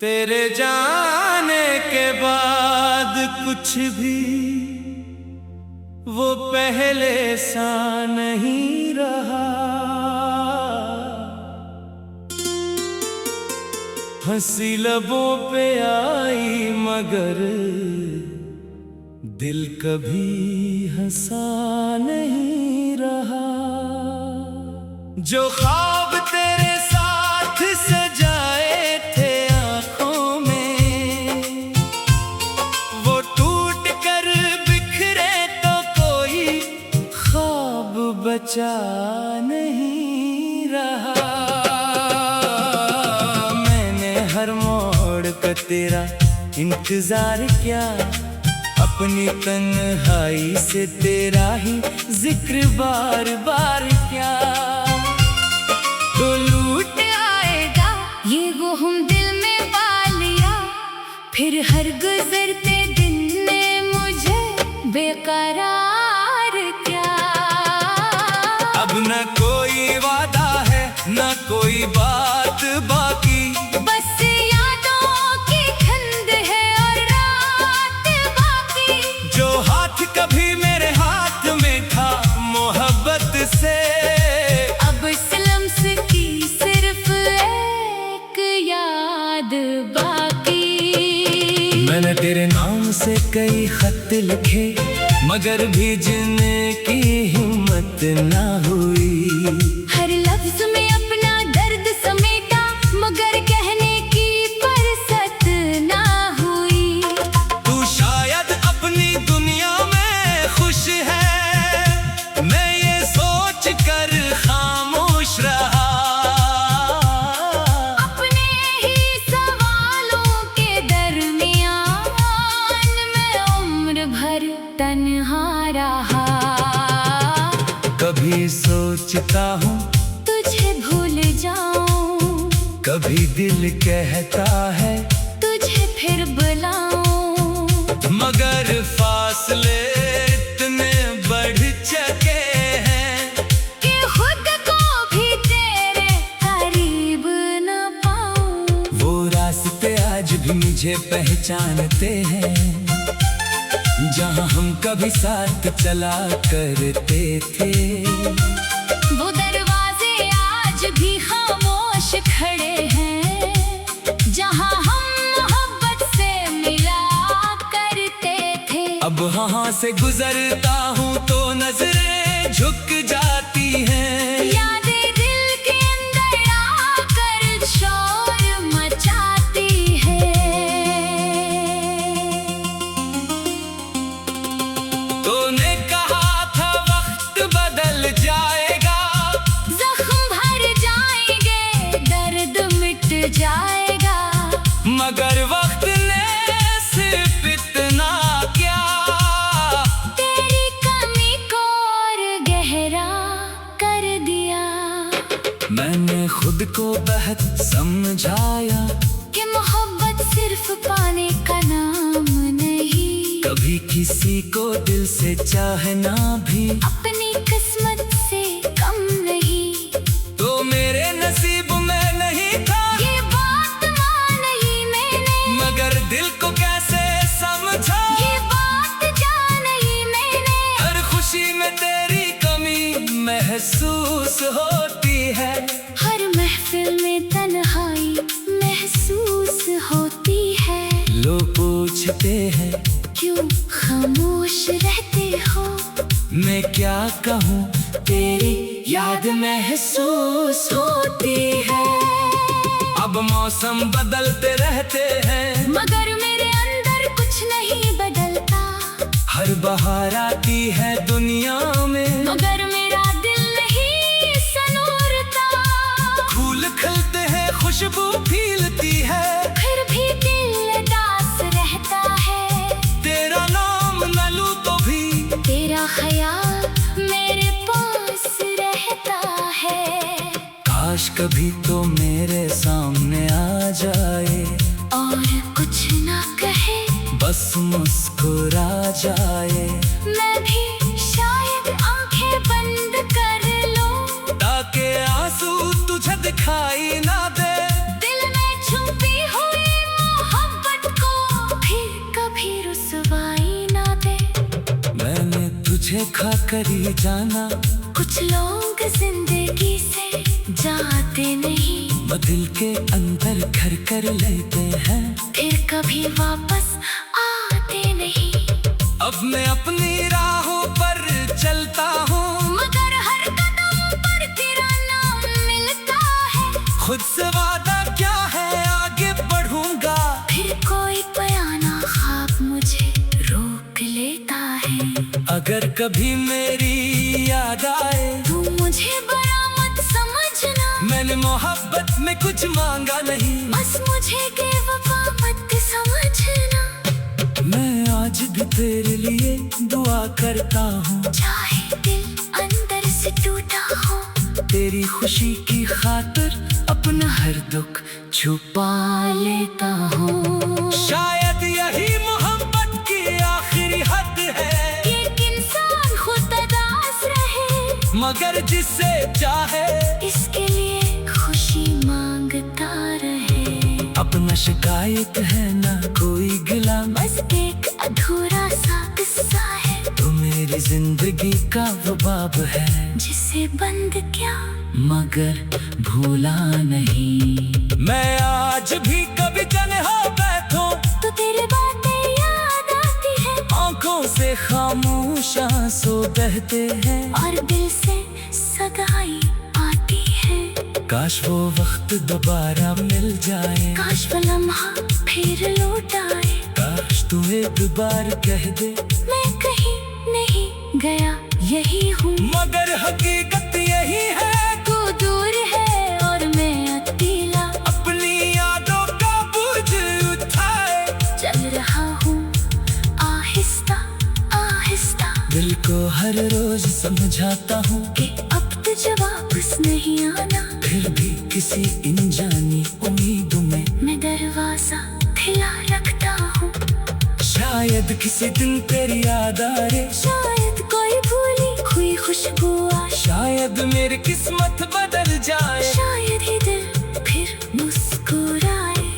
तेरे जाने के बाद कुछ भी वो पहले सा नहीं रहा। हंसी लबों पे आई मगर दिल कभी हंसा नहीं रहा। जो ख्वाब तेरे साथ सजाए थे आँखों में, वो टूट कर बिखरे तो कोई ख्वाब बचा नहीं रहा। मैंने हर मोड़ का तेरा इंतजार किया, अपनी तन्हाई से तेरा ही जिक्र बार बार किया। तो लूट आएगा ये वो हम दिल में पा लिया, फिर हर गुजरते दिन ने मुझे बेकरार किया। अब न कोई वादा है न कोई बात बाकी, बस यादों की धुंध है और रात बाकी। जो हाथ कभी मेरे हाथ में था मोहब्बत से, अब इस लम्हे की सिर्फ एक याद बाकी। मैंने तेरे नाम से कई खत लिखे मगर भेजने की हिम्मत ना हुई। हर लफ्ज में अपना दर्द समेटा मगर कहने की फुर्सत ना हुई। तू शायद अपनी दुनिया में खुश है, मैं ये सोच कर खामोश रहा। अपने ही सवालों के दरमियान मैं उम्र भर तन्हा रहा। कभी सोचता हूँ तुझे भूल जाऊं, कभी दिल कहता है तुझे फिर बुलाऊं, मगर फासले इतने बढ़ चुके हैं कि खुद को भी तेरे करीब न पाऊं। वो रास्ते आज भी मुझे पहचानते हैं, जहाँ हम कभी साथ चला करते थे। वो दरवाजे आज भी खामोश खड़े हैं, जहाँ हम मोहब्बत से मिला करते थे। अब वहाँ से गुजरता हूँ तो नजरें झुक जाती हैं। यादें दिल के अंदर आकर शोर मचाती है। तूने कहा था वक्त बदल जाएगा, जख्म भर जाएंगे दर्द मिट जाएगा, मगर वक्त ने सिर्फ इतना क्या, तेरी कमी को और गहरा कर दिया। मैंने खुद को बहुत समझाया कि मोहब्बत सिर्फ पाने का नाम नहीं, कभी किसी को दिल से चाहना भी अपनी किस्मत से कम नहीं। तो मेरे नसीब में नहीं था, ये बात मानी मैंने, मगर दिल को कैसे समझा। ये बात जानी मैंने, हर खुशी में तेरी कमी महसूस होती है। हर महफिल में तन्हाई महसूस होती है। लोग पूछते हैं क्यों खामोश रहते हो, मैं क्या कहूँ तेरी याद महसूस होती है। अब मौसम बदलते रहते हैं मगर मेरे अंदर कुछ नहीं बदलता। हर बहार आती है दुनिया में मगर मेरा दिल नहीं सनूरता। फूल खिलते हैं खुशबू फीलती है, फिर भी दिल उदास रहता है। तेरा नाम न लूं तो भी तेरा ख्याल मेरे पास रहता है। काश कभी तो मेरे सामने आ जाए और कुछ ना कहे, बस मुस्कुरा जाए। मैं भी शायद आंखें बंद कर लूं, ताकि आंसू तुझे दिखाई ना दे। दिल में छुपी हुई मुझे खा कर ही जाना। कुछ लोग जिंदगी से जाते नहीं, वो दिल के अंदर घर कर लेते हैं, फिर कभी वापस आते नहीं। अब मैं अपनी राहों पर चलता हूँ, मगर हर कदम पर तेरा नाम मिलता है। खुद से वादा क्या है आगे बढ़ूंगा, फिर कोई बयाना ख्वाब मुझे रोक लेता है। अगर कभी मेरी याद आए तू मुझे बड़ा मत समझना, मैंने मोहब्बत में कुछ मांगा नहीं। बस मुझे बेवफा मत समझना। मैं आज भी तेरे लिए दुआ करता हूँ, चाहे दिल अंदर से टूटा हो, तेरी खुशी की खातिर अपना हर दुख छुपा लेता हूँ। शायद यही मोहब्बत की आखिरी हद है, एक इंसान खुद अदास रहे, मगर जिसे चाहे इसके लिए खुशी मांगता रहे। अपना शिकायत है ना कोई गिला, बस एक अधूरा सा किस्सा है, तो मेरी जिंदगी का वो बाब है, जिसे बंद क्या मगर भूला नहीं। मैं आज भी कभी तन्हा बैठूं तो तेरी बातें याद आती है, आंखों से खामोश आंसू बहते हैं, और दिल से सगाई आती है। काश वो वक्त दोबारा मिल जाए, काश वो लम्हा फिर लौट आए, काश तू एक बार कह दे मैं कहीं नहीं गया, यही हूँ। मगर हकीकत यही है, तू दूर है और मैं अकेला, अपनी यादों का बोझ उठाए चल रहा हूँ आहिस्ता आहिस्ता। दिल को हर रोज समझाता हूँ कि अब तुझे वापस नहीं आना, फिर भी किसी अनजानी उम्मीदों में मैं दरवाजा खुला रखता हूँ। शायद किसी दिन तेरी याद आए, शायद कोई भूली हुई खुशबू आए, शायद मेरी किस्मत बदल जाए, शायद ही दिल फिर मुस्कुराए।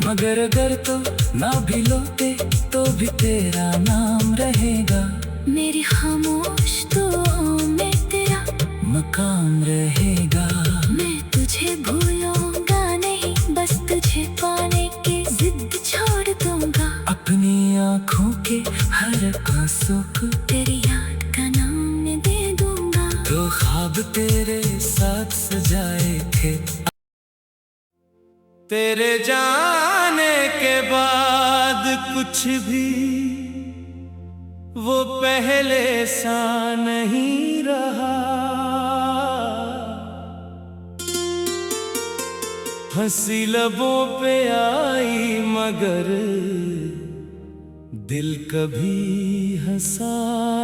मगर अगर तो ना भी लौटे तो भी तेरा नाम रहेगा, मेरी खामोश दुआओं में तेरा मकाम रहेगा। मैं तुझे भूलूंगा नहीं, बस तुझे पाने की जिद छोड़ दूंगा। अपनी आँखों के हर आंसू को तेरी याद का नाम दे दूंगा। तो ख्वाब तेरे साथ सजाए थे, तेरे जाने के बाद कुछ भी वो पहले सा नहीं रहा। हंसी लबों पे आई मगर दिल कभी हंसा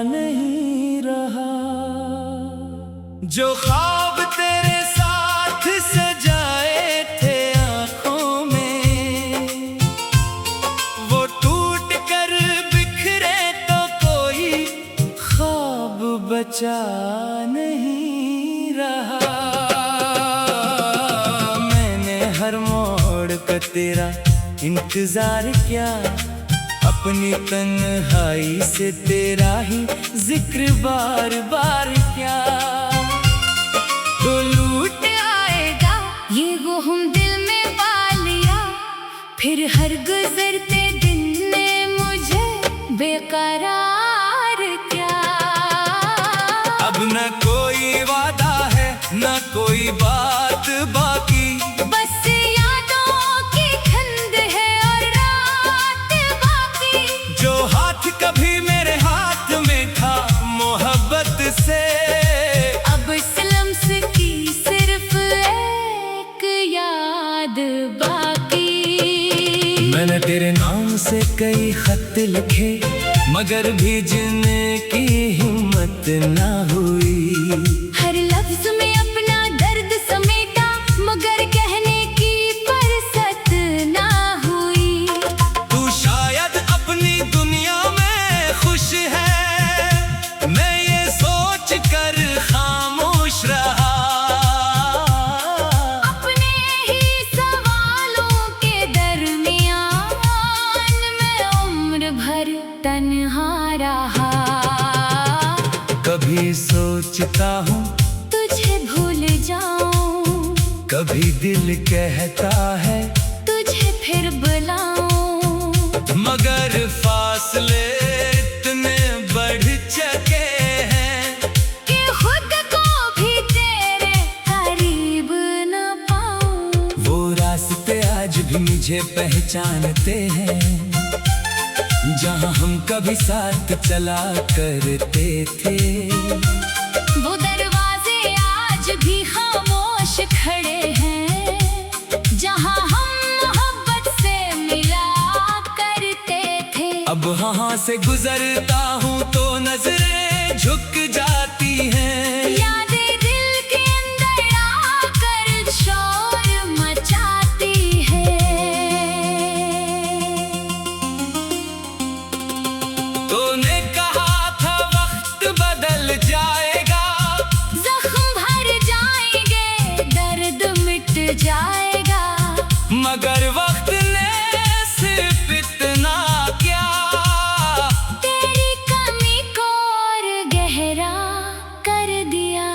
नहीं रहा। जो ख्वाब तेरे साथ सजाए थे आँखों में, वो टूट कर बिखरे तो कोई ख्वाब बचा नहीं रहा। मैंने हर मोड़ का तेरा इंतजार किया, अपनी तन्हाई से तेरा ही जिक्र बार बार किया। तो लूट आएगा ये वो हम दिल में पा लिया, फिर हर गुजरते दिन ने मुझे बेकरार किया। अब न कोई वादा है न कोई बात बाकी, बस यादों की धुंध है और रात बाकी। जो हाथ कभी मेरे हाथ में था मोहब्बत से, अब इस लम्स की सिर्फ एक याद बाकी। मैंने तेरे नाम से कई खत लिखे, मगर भेजने की हिम्मत ना हुई। हर लफ्ज में अपना दर्द समेटा, मगर कहने की फुर्सत ना हुई। तू शायद अपनी दुनिया में खुश है, मैं ये सोच कर खामोश रहा। अपने ही सवालों के दरमियान मैं उम्र भर तन्हा रहा। सोचता हूँ तुझे भूल जाऊं, कभी दिल कहता है तुझे फिर बुलाऊं, मगर फासले इतने बढ़ चुके हैं कि खुद को भी तेरे करीब न पाऊं। वो रास्ते आज भी मुझे पहचानते हैं जहाँ हम कभी साथ चला करते थे। वो दरवाजे आज भी खामोश खड़े हैं जहाँ हम मोहब्बत से मिला करते थे। अब वहाँ से गुजरता हूँ तो नजरें झुक जाती हैं, यादें दिल के अंदर आकर शोर मचाती है। तूने कहा था वक्त बदल जाएगा, जख्म भर जाएंगे, दर्द मिट जाएगा, मगर वक्त ने सिर्फ इतना क्या तेरी कमी को और गहरा कर दिया।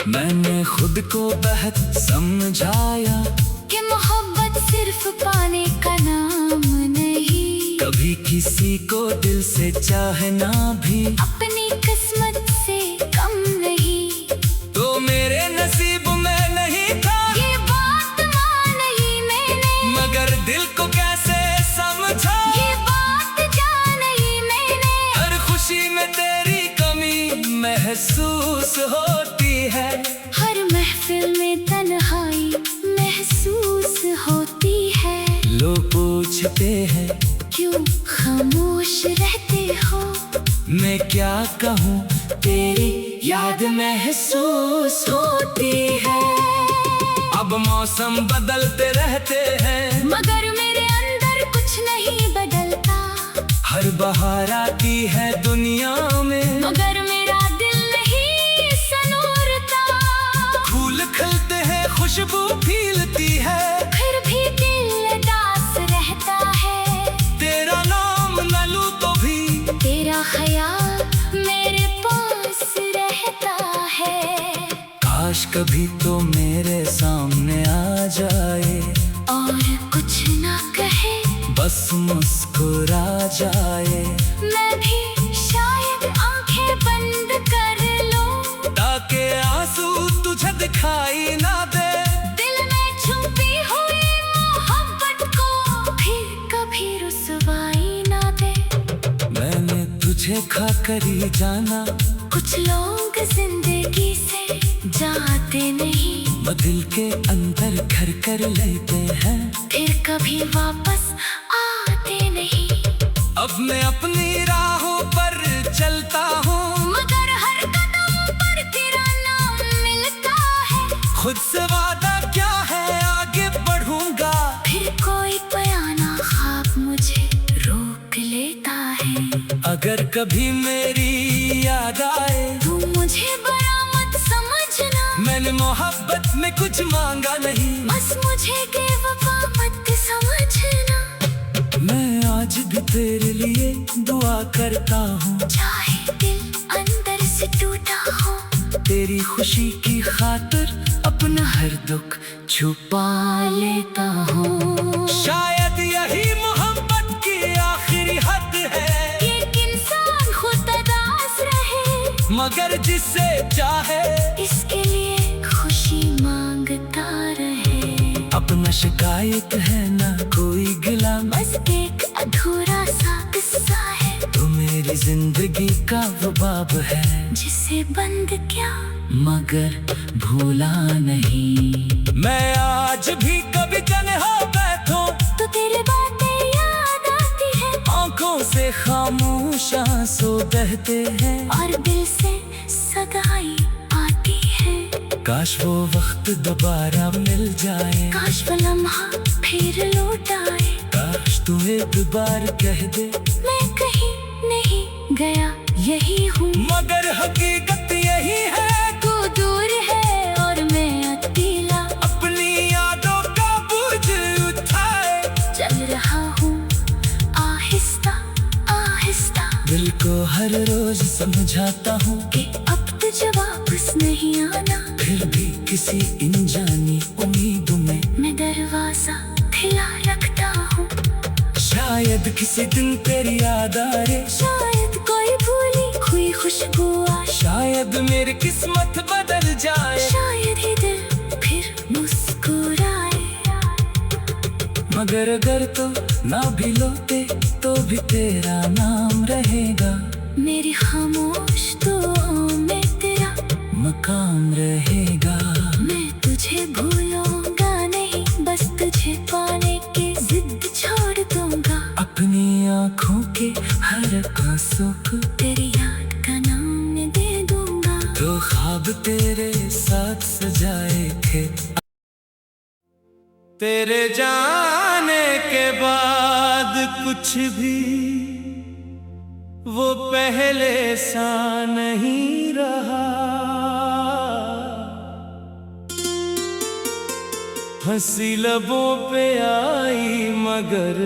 मैंने खुद को बहुत समझाया कि मोहब्बत सिर्फ पाने का नाम नहीं, कभी किसी को दिल से चाहना भी अपनी किस्मत से कम नहीं। तो मेरे नसीब में नहीं था, ये बात मानी मैंने, मगर दिल को कैसे समझा। ये बात जानी मैंने, हर खुशी में तेरी कमी महसूस होती है, हर महफिल में तन्हाई महसूस होती है। लोग पूछते हैं क्यों खामोश रहते हो, मैं क्या कहूँ तेरी याद महसूस होती है। अब मौसम बदलते रहते हैं, मगर मेरे अंदर कुछ नहीं बदलता। हर बहार आती है दुनिया में, मगर मेरा दिल नहीं सनूरता। फूल खिलते हैं खुशबू फीलती है, फिर भी दिल उदास रहता है। तेरा नाम न लूं तो भी तेरा ख्याल मेरे पास रहता है। काश कभी तो मेरे सामने आ जाए और कुछ ना कहे, बस मुस्कुरा जाए, मैं भी शायद आंखें बंद कर लूं, ताकि आंसू तुझे दिखाई ना दे। दिल में छुपी हुई मोहब्बत को फिर कभी रुसवाई ना दे। मैंने तुझे खाकर ही जाना, कुछ लोग जिंदगी से जाते नहीं, दिल के अंदर घर कर लेते हैं, फिर कभी वापस आते नहीं। अब मैं अपनी राहों पर चलता हूँ, मगर हर कदम पर तेरा नाम मिलता है। खुद से वादा क्या है आगे बढ़ूंगा, फिर कोई बयाना ख्वाब मुझे रोक लेता है। अगर कभी मेरी याद आए तू मुझे बड़ा मत समझना, मैंने मोहब्बत में कुछ मांगा नहीं, बस मुझे बेवफा मत समझना। मैं आज भी तेरे लिए दुआ करता हूँ, चाहे दिल अंदर से टूटा हो, तेरी खुशी की खातिर अपना हर दुख छुपा लेता हूँ। शायद यही मोहब्बत की आखिरी हद है, कि एक इंसान खुद उदास रहे, मगर जिसे चाहे इसके लिए खुशी मांगता रहे। अपना शिकायत है ना कोई गिला, बस एक अधूरा सा किस्सा है, तो मेरी जिंदगी का वो बाब है, जिसे बंद क्या मगर भूला नहीं। मैं आज भी कभी तन्हा बैठूं तो तेरी बातें याद आती है, आंखों से खामोश आंसू बहते हैं, और दिल से सगाई आती है। काश वो वक्त दोबारा मिल जाए, काश वो लम्हा फिर लौट आए, काश तू एक बार कह दे मैं कहीं नहीं गया, यही हूँ। मगर हकीकत यही है, तू दूर है और मैं अकेला, अपनी यादों का बोझ उठाए चल रहा हूँ आहिस्ता आहिस्ता। दिल को हर रोज समझाता हूँ कि अब तो जवाब किसी अनजानी उम्मीद में मैं दरवाजा खुला रखता हूँ। शायद किसी दिन तेरी याद आए, शायद कोई भूली हुई खुशबू आए, शायद मेरी किस्मत बदल जाए, शायद ही दिल फिर मुस्कुराए। मगर अगर तो ना भी लौटे तो भी तेरा नाम रहेगा, मेरी खामोश दुआओं में तेरा मकाम रहेगा। मैं तुझे भूलूंगा नहीं, बस तुझे पाने की जिद छोड़ दूंगा। अपनी आँखों के हर आंसू को तेरी याद का नाम दे दूंगा। तो ख्वाब तेरे साथ सजाए थे। तेरे जाने के बाद कुछ भी वो पहले सा नहीं रहा। हंसी लबों पे आई मगर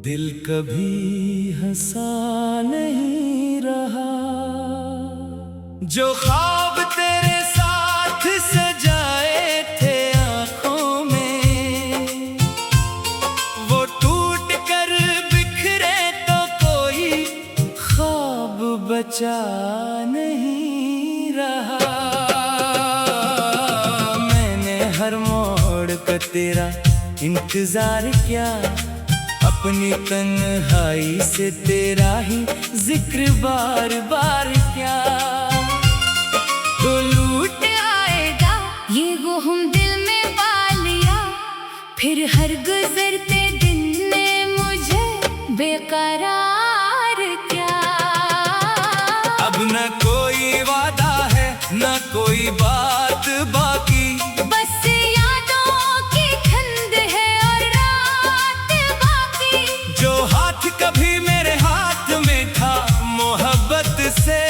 दिल कभी हंसा नहीं रहा। जो ख्वाब तेरे साथ सजाए थे आँखों में, वो टूट कर बिखरे तो कोई ख्वाब बचा नहीं रहा। मैंने हर मोड़ का तेरा इंतजार किया, अपनी तन्हाई से तेरा ही जिक्र बार बार किया। तो लूट आएगा ये वो हम दिल में पा लिया, फिर हर गुजरते दिन ने मुझे बेकरार किया। अब न कोई वादा है न कोई बात बाकी, बस यादों की ठंड है और रात बाकी। जो हाथ कभी मेरे हाथ में था मोहब्बत से,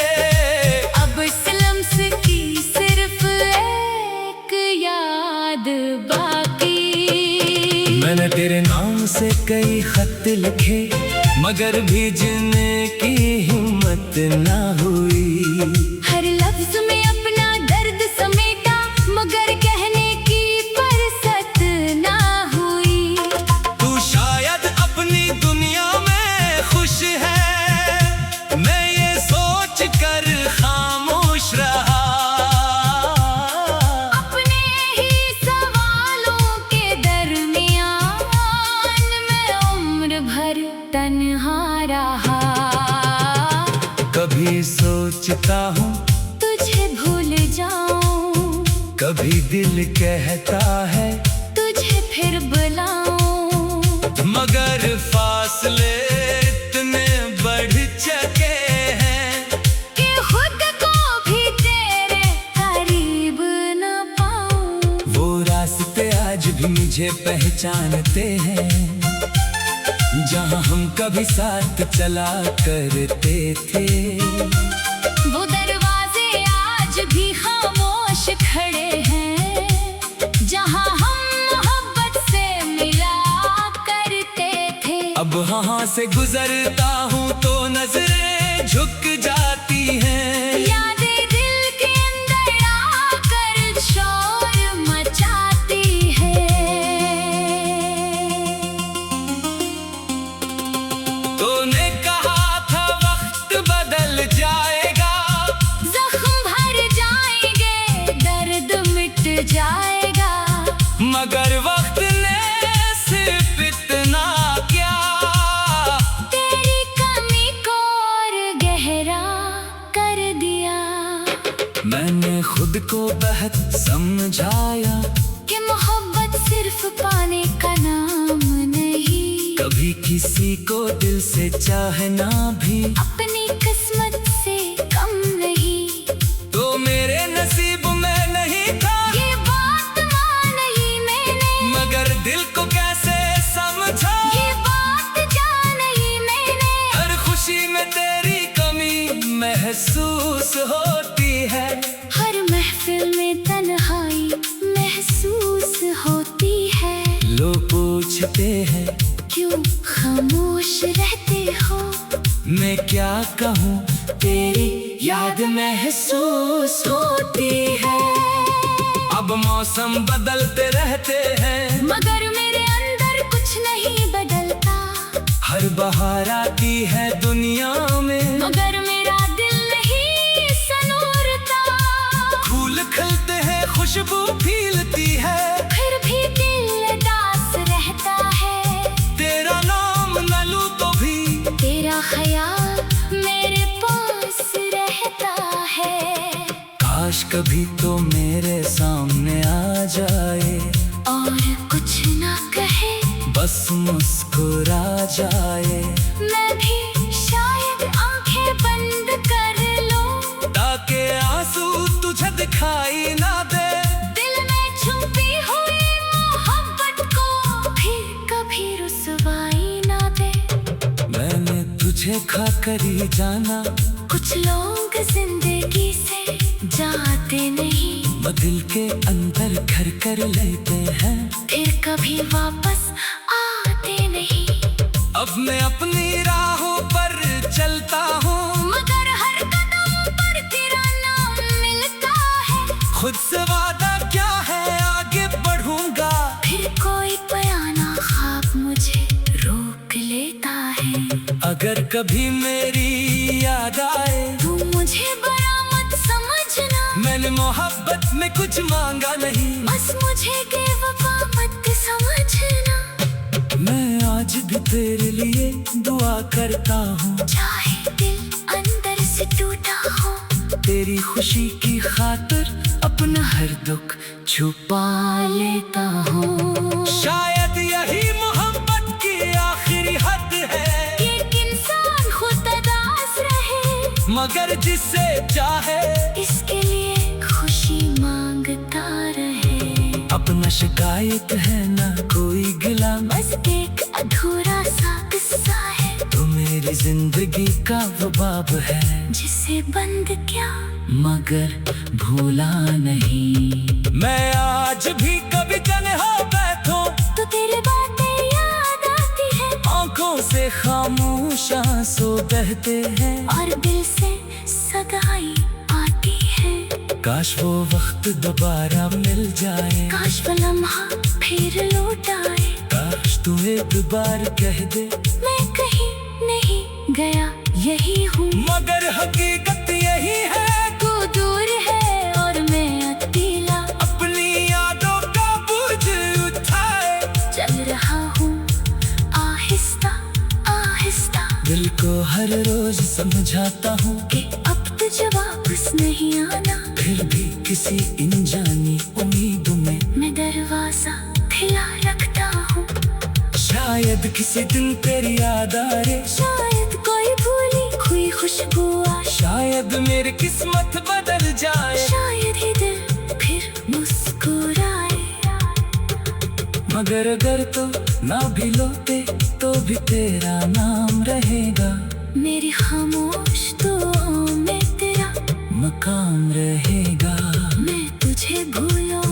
अब इस लम्स की सिर्फ एक याद बाकी। मैंने तेरे नाम से कई खत लिखे मगर भेजने की हिम्मत ना हुई। हर लफ्ज में अपना दर्द समेटा मगर कहने की फुर्सत ना हुई। तू शायद अपनी दुनिया में खुश है, मैं ये सोच कर खामोश रहा। अपने ही सवालों के दरमियान मैं उम्र भर तन्हा रहा। कभी सोचता हूँ तुझे भूल जाऊं, कभी दिल कहता है तुझे फिर बुलाऊं, मगर फासले इतने बढ़ चुके हैं कि खुद को भी तेरे करीब न पाऊं। वो रास्ते आज भी मुझे पहचानते हैं, जहाँ हम कभी साथ चला करते थे। वो दरवाजे आज भी खामोश खड़े हैं, जहाँ हम मोहब्बत से मिला करते थे। अब वहाँ से गुजरता हूँ तो नजरें झुक जाती हैं। यादें दिल के अंदर आकर शोर मचाती है। तूने कहा था वक्त बदल जाएगा, जख्म भर जाएंगे दर्द मिट जाएगा, मगर वक्त ने सिर्फ इतना क्या, तेरी कमी को और गहरा कर दिया। मैंने खुद को बहुत समझाया कि मोहब्बत सिर्फ पाने का नाम नहीं, कभी किसी को दिल से चाहना भी अपनी किस्मत से कम नहीं। तो मेरे नसीब में नहीं था ये बात मानी मैंने, मगर दिल को कैसे समझा। ये बात जानी मैंने, हर खुशी में तेरी कमी महसूस होती है। हर महफिल में तन्हाई महसूस होती है। लोग पूछते हैं क्यों खामोश रहते हो, मैं क्या कहूँ तेरी याद महसूस होती है। अब मौसम बदलते रहते हैं, मगर मेरे अंदर कुछ नहीं बदलता। हर बहार आती है दुनिया में, मगर मेरा दिल नहीं सनोरता। फूल खिलते हैं, खुशबू फीलती है, फिर भी दिल दास रहता है। तेरा नाम न लूं तो भी तेरा ख्याल मेरे पास रहता है। काश कभी तो मेरे सामने आ जाए, और कुछ ना कहे, बस मुस्कुरा जाए। मैं भी शायद आंखें बंद कर लूं, ताकि आंसू तुझे दिखाई ना दे। दिल में छुपी हुई मोहब्बत को फिर कभी रुसवाई ना दे। मैंने तुझे खाकर ही जाना, कुछ लोग जिंदगी से जाते नहीं, वो दिल के अंदर घर कर लेते हैं, फिर कभी वापस आते नहीं। अब मैं अपनी राहों पर चलता हूँ, मगर हर कदम पर तेरा नाम मिलता है। खुद से वादा क्या है आगे बढ़ूंगा, फिर कोई बयाना ख्वाब मुझे रोक लेता है। अगर कभी मेरी याद आए, तू मुझे बुरा मत समझना, मैंने मोहब्बत में कुछ मांगा नहीं। बस मुझे बेवफा मत समझना। मैं आज भी तेरे लिए दुआ करता हूँ, चाहे दिल अंदर से टूटा हो, तेरी खुशी की खातिर अपना हर दुख छुपा लेता हूँ। शायद यही मोहब्बत की आखिरी हद है, कि एक इंसान खुद अदास रहे, मगर जिसे चाहे इसके लिए खुशी मांगता रहे। अपना शिकायत है ना कोई गिला, बस एक अधूरा सा किस्सा है, तो मेरी जिंदगी का वो बाब है, जिसे बंद क्या मगर भूला नहीं। मैं आज भी कभी तन्हा बैठूं, तो तेरी बातें याद आती है, आंखों से खामोश आंसू बहते हैं, और दिल से सगाई आती है। काश वो वक्त दोबारा मिल जाए, काश वो लम्हा फिर लौट आए। काश तू एक बार कह दे मैं कहीं नहीं गया, यही हूँ, मगर हकीकत यही है। तू दूर है और मैं अकेला, अपनी यादों का बोझ उठाए चल रहा हूँ आहिस्ता आहिस्ता। दिल को हर रोज समझाता हूँ कि अब तुझे वापस नहीं आना, फिर भी किसी अनजानी उम्मीदों में मैं दरवाजा खुला रखता हूँ। शायद किसी दिन तेरी याद आए, शायद कोई भूली हुई खुशबू आए, शायद मेरी किस्मत बदल जाए, शायद ही दिल फिर मुस्कुराए। मगर अगर तो ना भी लौटे तो भी तेरा नाम रहेगा, मेरी खामोश दुआओं में तेरा मकाम रहेगा। मैं तुझे भूलूं